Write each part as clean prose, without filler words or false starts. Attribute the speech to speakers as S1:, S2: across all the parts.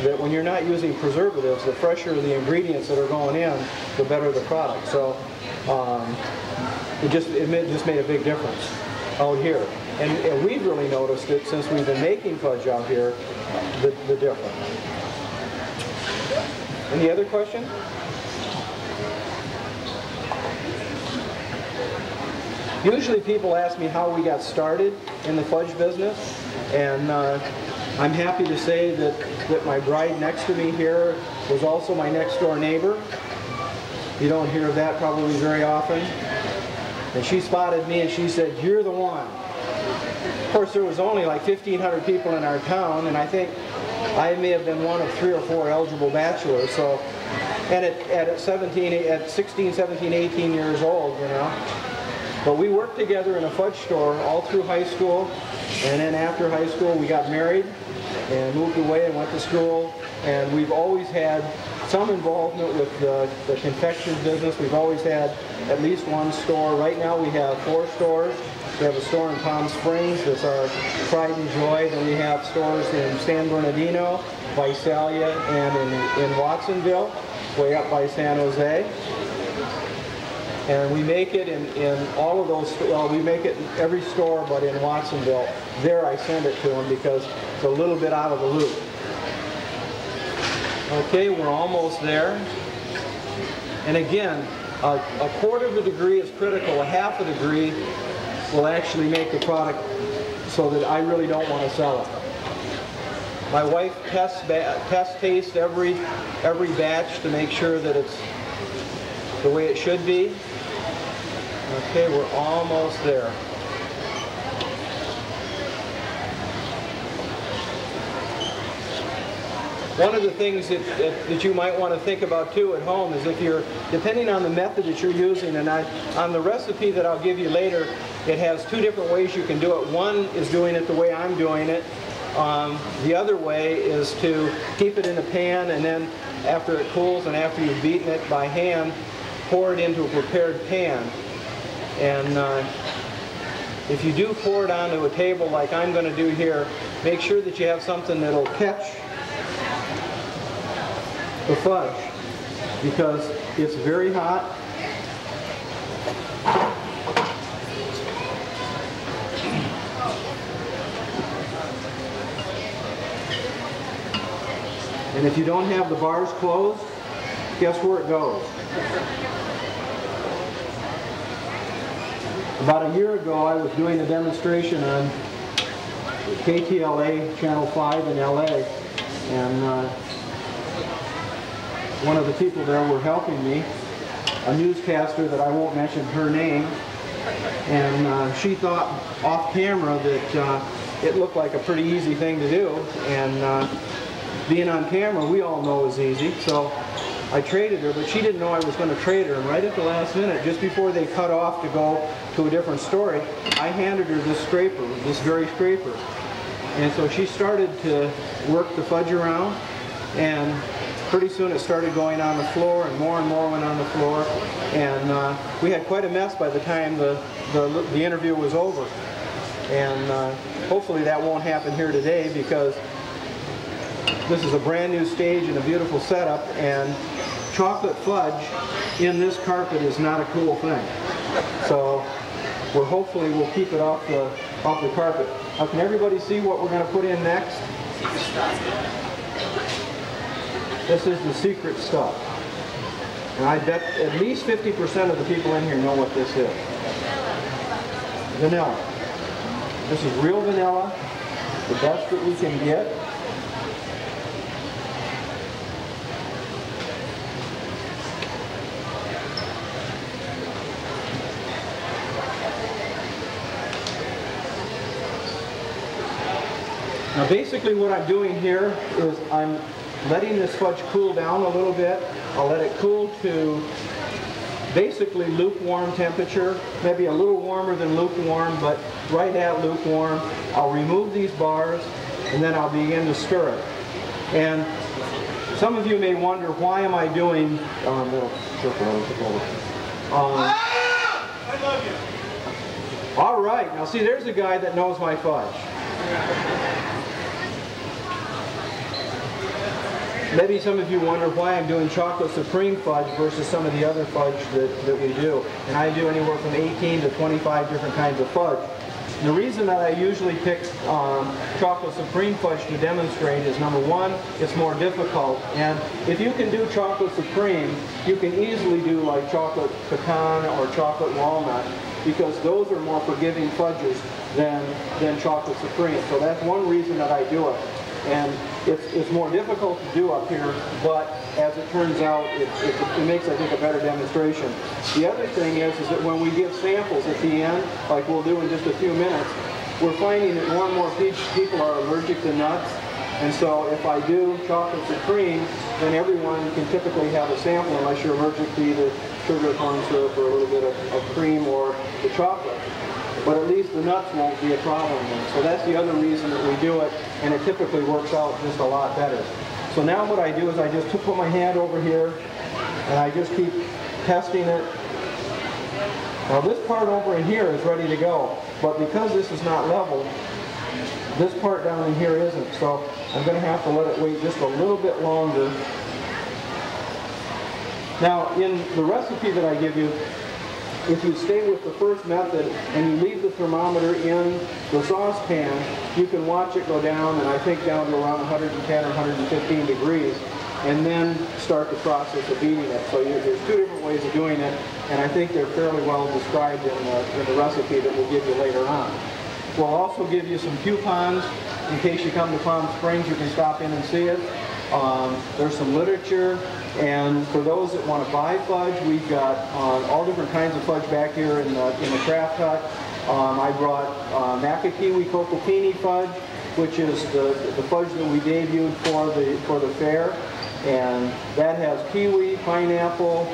S1: that when you're not using preservatives, the fresher the ingredients that are going in, the better the product. So it just made a big difference out here. And we've really noticed it since we've been making fudge out here, the difference. Any other question? Usually people ask me how we got started in the fudge business, and I'm happy to say that my bride next to me here was also my next door neighbor. You don't hear of that probably very often. And she spotted me and she said, "You're the one." Of course, there was only like 1,500 people in our town, and I think I may have been one of 3 or 4 eligible bachelors. So, and at 16, 17, 18 years old, you know. But we worked together in a fudge store all through high school, and then after high school we got married and moved away and went to school, and we've always had some involvement with the confection business. We've always had at least one store. Right now we have 4 stores. We have a store in Palm Springs that's our pride and joy. Then we have stores in San Bernardino, Visalia, and in Watsonville, way up by San Jose. And we make it in all of those, well, we make it in every store but in Watsonville. There I send it to them because it's a little bit out of the loop. Okay, we're almost there. And again, a 1/4 of a degree is critical. A 1/2 a degree will actually make the product so that I really don't want to sell it. My wife tastes every batch to make sure that it's the way it should be. Okay, we're almost there. One of the things that you might want to think about too at home is if you're, depending on the method that you're using, and on the recipe that I'll give you later, it has 2 different ways you can do it. One is doing it the way I'm doing it. The other way is to keep it in a pan, and then after it cools and after you've beaten it by hand, pour it into a prepared pan. And if you do pour it onto a table like I'm going to do here, make sure that you have something that'll catch the fudge, because it's very hot. And if you don't have the bars closed, guess where it goes? About a year ago, I was doing a demonstration on KTLA Channel 5 in LA, and one of the people there were helping me, a newscaster that I won't mention her name, and she thought off camera that it looked like a pretty easy thing to do, and being on camera we all know is easy, so I traded her, but she didn't know I was going to trade her, and right at the last minute, just before they cut off to go to a different story, I handed her this scraper, this very scraper. And so she started to work the fudge around, and pretty soon it started going on the floor, and more went on the floor, and we had quite a mess by the time the interview was over. And hopefully that won't happen here today, because this is a brand new stage and a beautiful setup, and chocolate fudge in this carpet is not a cool thing. So hopefully we'll keep it off the carpet. Now, can everybody see what we're going to put in next? This is the secret stuff. And I bet at least 50% of the people in here know what this is. Vanilla. This is real vanilla, the best that we can get. Now basically what I'm doing here is I'm letting this fudge cool down a little bit. I'll let it cool to basically lukewarm temperature, maybe a little warmer than lukewarm, but right at lukewarm. I'll remove these bars, and then I'll begin to stir it. And some of you may wonder, why am I doing I love you. All right, now see, there's a guy that knows my fudge. Maybe some of you wonder why I'm doing chocolate supreme fudge versus some of the other fudge that we do. And I do anywhere from 18 to 25 different kinds of fudge. And the reason that I usually pick chocolate supreme fudge to demonstrate is, number one, it's more difficult. And if you can do chocolate supreme, you can easily do like chocolate pecan or chocolate walnut, because those are more forgiving fudges than chocolate supreme. So that's one reason that I do it. And it's more difficult to do up here, but as it turns out, it makes, I think, a better demonstration. The other thing is that when we give samples at the end, like we'll do in just a few minutes, we're finding that more and more people are allergic to nuts. And so if I do chocolate supreme, then everyone can typically have a sample unless you're allergic to either sugar, corn syrup, or a little bit of cream or the chocolate. But at least the nuts won't be a problem then. So that's the other reason that we do it, and it typically works out just a lot better. So now what I do is I just put my hand over here, and I just keep testing it. Now this part over in here is ready to go, but because this is not level, this part down in here isn't. So I'm going to have to let it wait just a little bit longer. Now in the recipe that I give you, if you stay with the first method and you leave the thermometer in the saucepan, you can watch it go down, and I think down to around 110 or 115 degrees, and then start the process of beating it. So there's two different ways of doing it, and I think they're fairly well described in the recipe that we'll give you later on. We'll also give you some coupons in case you come to Palm Springs. You can stop in and see it. There's some literature, and for those that want to buy fudge, we've got all different kinds of fudge back here in the craft hut. I brought Macakiwi Cocopini fudge, which is the fudge that we debuted for the fair, and that has kiwi, pineapple,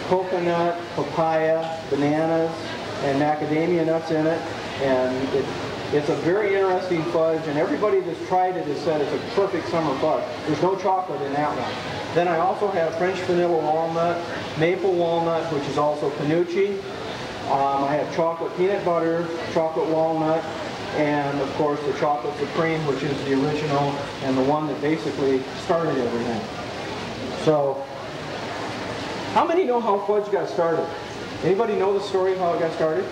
S1: coconut, papaya, bananas, and macadamia nuts in it, and it's a very interesting fudge, and everybody that's tried it has said it's a perfect summer fudge. There's no chocolate in that one. Then I also have French vanilla walnut, maple walnut, which is also Canucci. I have chocolate peanut butter, chocolate walnut, and of course the chocolate supreme, which is the original and the one that basically started everything. So, how many know how fudge got started? Anybody know the story of how it got started?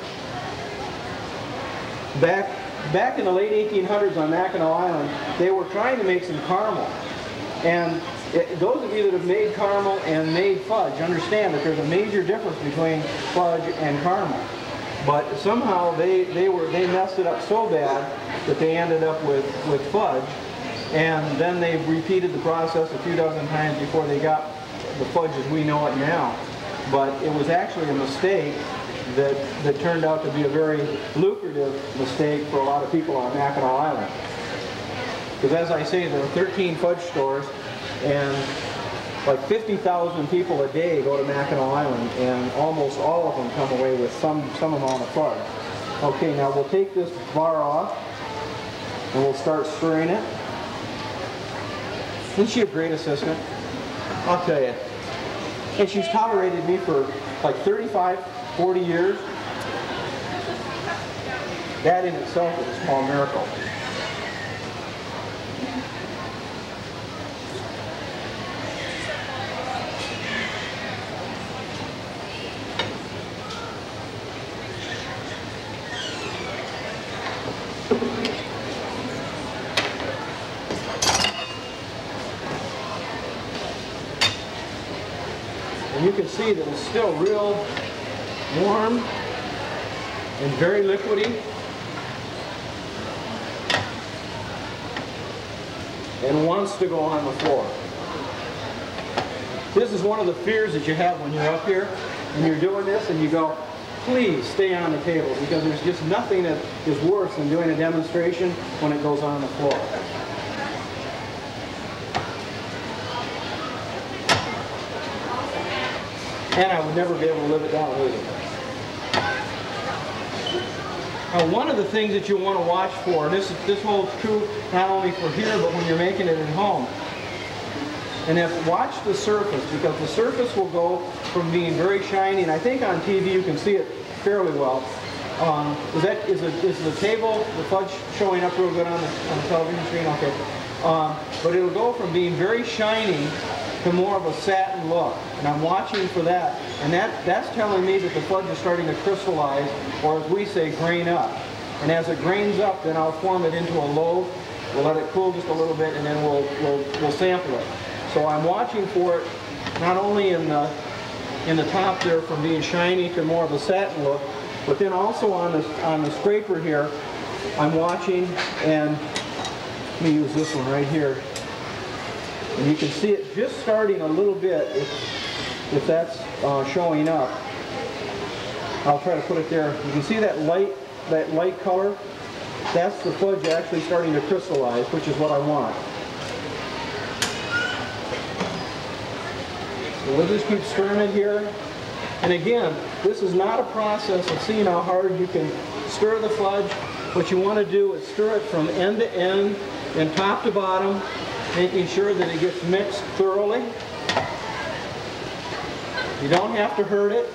S1: Back in the late 1800s on Mackinac Island, they were trying to make some caramel. And those of you that have made caramel and made fudge understand that there's a major difference between fudge and caramel. But somehow they messed it up so bad that they ended up with fudge. And then they repeated the process a few dozen times before they got the fudge as we know it now. But it was actually a mistake that turned out to be a very lucrative mistake for a lot of people on Mackinac Island. Because as I say, there are 13 fudge stores, and like 50,000 people a day go to Mackinac Island, and almost all of them come away with some amount of fudge. Okay, now we'll take this bar off, and we'll start stirring it. Isn't she a great assistant? I'll tell you. And she's tolerated me for like 35, 40 years. That in itself is a small miracle. And you can see that it's still real warm and very liquidy, and wants to go on the floor. This is one of the fears that you have when you're up here and you're doing this and you go, please stay on the table, because there's just nothing that is worse than doing a demonstration when it goes on the floor. And I would never be able to live it down with it. Now, one of the things that you want to watch for, and this holds true not only for here, but when you're making it at home, and watch the surface, because the surface will go from being very shiny, and I think on TV you can see it fairly well. Is the table, the fudge, showing up real good on the television screen? Okay. But it'll go from being very shiny to more of a satin look. And I'm watching for that. And that's telling me that the fudge is starting to crystallize, or as we say, grain up. And as it grains up, then I'll form it into a loaf. We'll let it cool just a little bit, and then we'll sample it. So I'm watching for it not only in the top there from being shiny to more of a satin look, but then also on the scraper here, I'm watching, and let me use this one right here. And you can see it just starting a little bit if that's showing up. I'll try to put it there. You can see that light color? That's the fudge actually starting to crystallize, which is what I want. So we'll just keep stirring it here. And again, this is not a process of seeing how hard you can stir the fudge. What you want to do is stir it from end to end and top to bottom, making sure that it gets mixed thoroughly. You don't have to hurt it.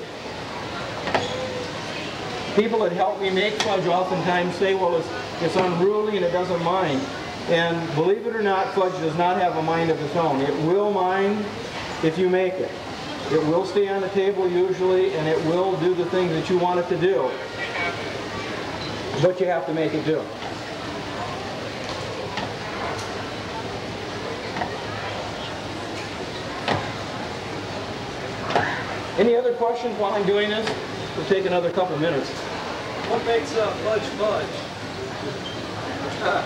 S1: People that help me make fudge oftentimes say, well, it's unruly and it doesn't mind. And believe it or not, fudge does not have a mind of its own. It will mind if you make it. It will stay on the table usually, and it will do the things that you want it to do. But you have to make it do. Any other questions while I'm doing this? We'll take another couple minutes.
S2: What makes fudge fudge?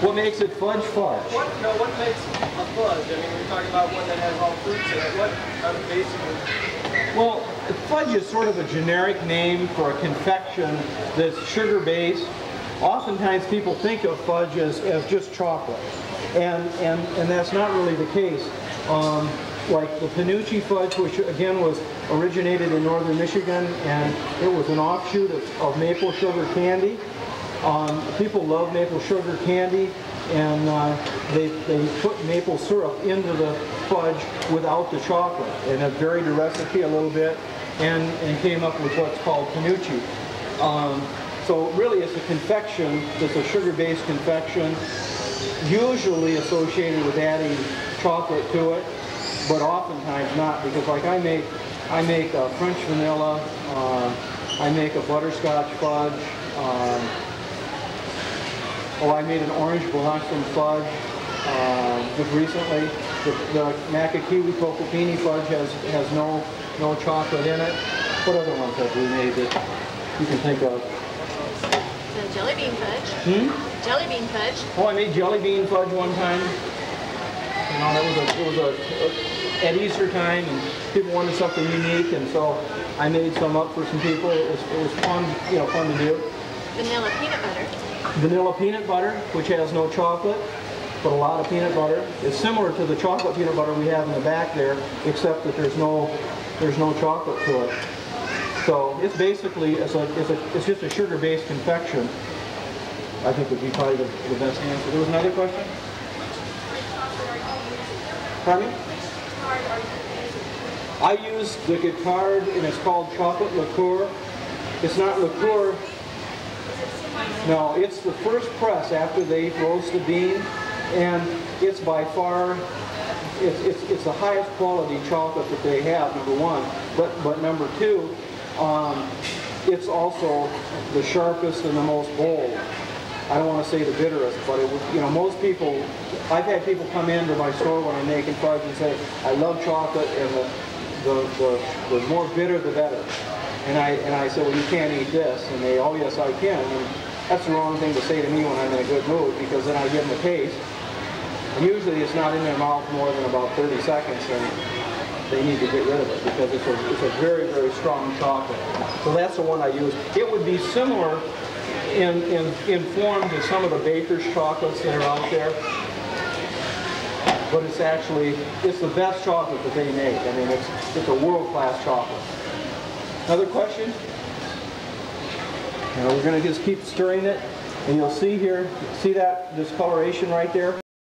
S1: What makes it fudge fudge?
S2: What makes a fudge? I mean, we're talking about one that has all fruits in it. What are the basic?
S1: Well, fudge is sort of a generic name for a confection that's sugar-based. Oftentimes people think of fudge as just chocolate, and that's not really the case. Like the Panucci fudge, which again was originated in northern Michigan, and it was an offshoot of maple sugar candy. People love maple sugar candy, and they put maple syrup into the fudge without the chocolate, and it varied the recipe a little bit, and came up with what's called Panucci. So really it's a confection, it's a sugar-based confection, usually associated with adding chocolate to it, but oftentimes not, because like I make French vanilla, I make a butterscotch fudge, I made an orange blossom fudge just recently. The Maca Kiwi Cocopini fudge has no chocolate in it. What other ones have we made that you can think of?
S3: The jelly bean fudge. Jelly bean fudge.
S1: Oh, I made jelly bean fudge one time. You know, at Easter time, and people wanted something unique, and so I made some up for some people. It was fun, fun to do.
S3: Vanilla peanut butter.
S1: Vanilla peanut butter, which has no chocolate, but a lot of peanut butter. It's similar to the chocolate peanut butter we have in the back there, except that there's no chocolate to it. So it's basically it's just a sugar-based confection. I think would be probably the best answer. There was another question? Pardon me? I use the Guittard, and it's called chocolate liqueur. It's not liqueur. No, it's the first press after they roast the bean, and it's by far, it's the highest quality chocolate that they have, number one. But number two, it's also the sharpest and the most bold. I don't want to say the bitterest, but it would, most people, I've had people come into my store when I'm making fudge and say, I love chocolate, and the more bitter the better. And I say, well, you can't eat this. And they, oh yes, I can. And that's the wrong thing to say to me when I'm in a good mood, because then I give them a taste. And usually it's not in their mouth more than about 30 seconds, and they need to get rid of it, because it's a very, very strong chocolate. So that's the one I use. It would be similar in form to some of the baker's chocolates that are out there, but it's the best chocolate that they make. I mean, it's a world-class chocolate. Another question? We're going to just keep stirring it, and you'll see here, see that discoloration right there?